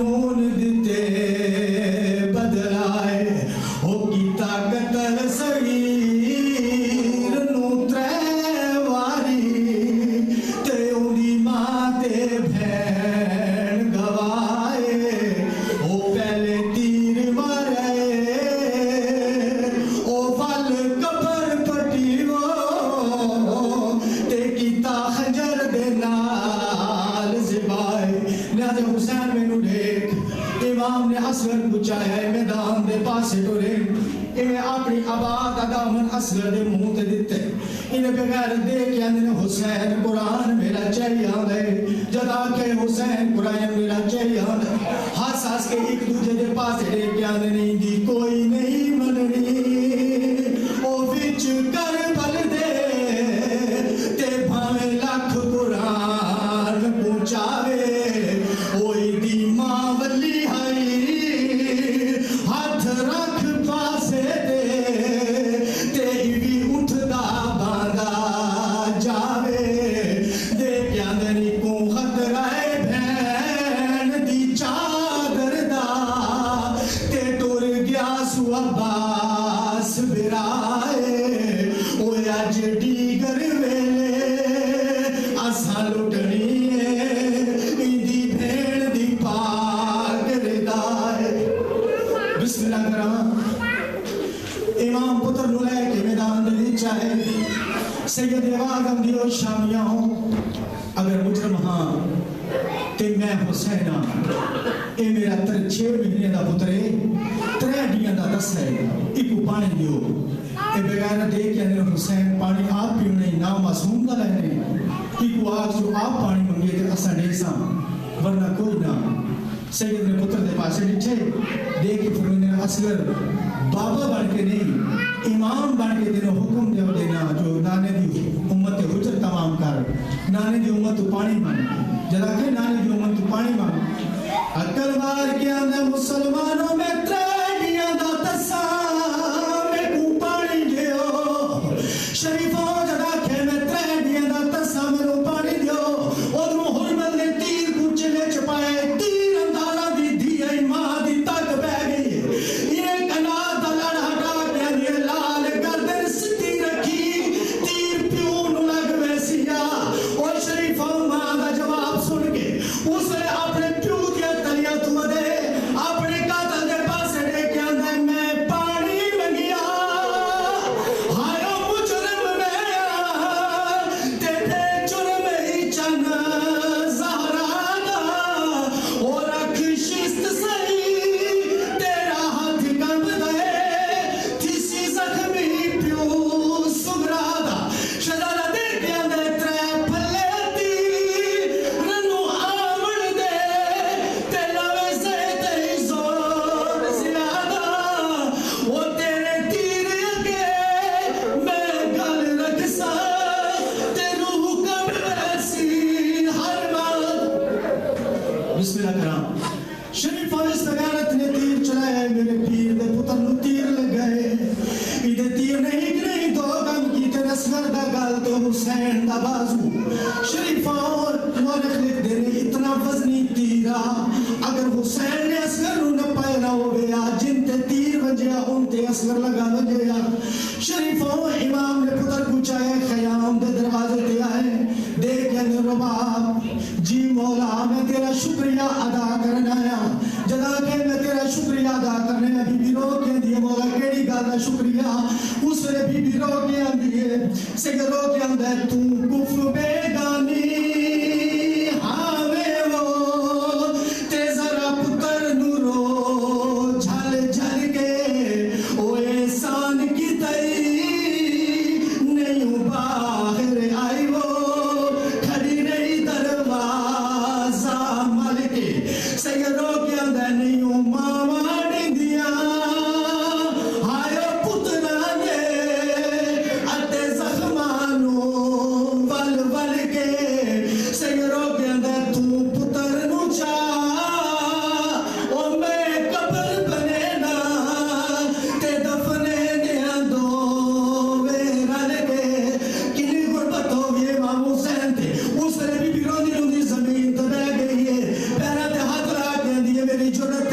कानून दिते बदलाए ओ कीता कतल सगीर नू 3 वारी ते उदी मां ते भैन गवाए ओ पहले तीर मारे ओ फल कबर पटीवो ते कीता खंजर दे नाल ज़िबाए लिहाज़ा हुसैन मैनू देख इमाम ने असगर बुचाया मैदान दे पासे टुरे इन्हें अपनी आबाद दामन असगर दे मुंह ते दिते इन्हें बगैर देख आंदे हुसैन कुरान मेरा चाहिए आंदे जदा के हुसैन कुरान मेरा चाहिए आंदे हंस हंस के एक दूजे दे पासे देख आंदे नहीं दी कोई नहीं मननी ओ विच कर बल दे ते भावे लाख कुरान पहुंचावे ओई दी मां वली हई हाथ रख पासे दे ते भी उठदा बांदा जावे दे प्यादनी को खतरा है भैन दी चादर दा ते टुर गया सु अब्बास बिराए ओ अज डीगर वेले असा लुटनी इंदी भेड़ दी पाक रिदाए बिस्मिल्लाह करा इमाम पुत्र नु लेके मैदान दे विच आए सैयद आदम दियो शामियां हो अगर मुजरम हां ते मैं हुसैन हां ए मेरा 6 महीने दा पुत्र है 3 हड्डियां दा दस है इको पानी दियो ए बगैर देख के हुसैन पानी आप पीने ना मासूम दा लेने इको आग जो आप पानी मंगे ते असा नहीं सा वरना कोई ना सैयद ने पुत्र दे पासे निठे देख के फरमाने असगर बाबा बन के नहीं इमाम बन के तेरे हुक्म दे देना जो नाने दी उम्मत हुजर तमाम कर नाने दी उम्मत पानी मान जरा के नाने दी उम्मत पानी मान अकल मार के आंदा मुसलमानों में त्रैडियां दा तसा में को पानी दियो शरीफों जरा के में त्रैडियां दा तसा में पानी दियो ओदू हुरमत ने तीर कुचले चपाए तीर अंदारा दी दिए मां दी तक बह गई ये कना दलड़ हटा के ये लाल गर्दन सिद्धि रखी तीर प्यू नु लग वैसिया ओ शरीफों मां दा जवाब सुन के उसने अपने प्यू दी तलियां तुम दे अपने कातल दे पास दे के आंदा मैं पानी मंगिया हायो मुजरम मेरा तेरे जुर्म ही चन ज़हरा दा ओ रख शिस्त सही तेरा हाथ कंब दे थिसी जख्मी प्यू सुगरा दा शहजादा दे के आंदा 3 फले दी रनु आमण दे ते लवे से ते जोर ज़ियादा वो तेरे तीर अगे मैं गल रख सा ते रूह कब वैसी हर बात बिस्मिल्लाह कराम शरीफ फारिस तगारत ने तीर चलाया मेरे पीर दे पुत्र नु तीर लग गए इदे तीर नहीं कि नहीं दो गम की ते असगर दा गाल तो हुसैन दा बाजू शरीफा और मौलिक लिख दे ने इतना वजनी तीरा अगर हुसैन ने असगर नु न पाया हो गया जिन ते तीर वजया उन ते असगर लगा वजया शरीफा इमाम ने पुत्र पूछाया खयाम दे दरवाजे ते आए देख के रबाब जी मौला मैं तेरा शुक्रिया अदा करना आया जदा के मैं तेरा शुक्रिया अदा करने में बीबी रो के दिए मौला केड़ी गल दा शुक्रिया उसने बीबी रो के आंदी है से रो के आंदा तू कुफ्र बेगानी हावे वो ते जरा पुत्र नु रो झल झल के ओ एहसान की तई नहीं बाहर आई वो खड़ी रही दरवाजा मल के सैयदों के अंदर नहीं मामा दिया हायो पुत्रा ने अते जख्मानो बल बल के सैयदों के अंदर तू पुत्र नु चा ओ मैं कब्र बने ना ते दफने दिया दो वे रल के किनी गुरबत हो गई इमाम हुसैन थे उसने भी रोंदी रोंदी जमीन ते बह गई है पैरा ते हाथ ला के ਮੇਰੀ ਜੁਰਤ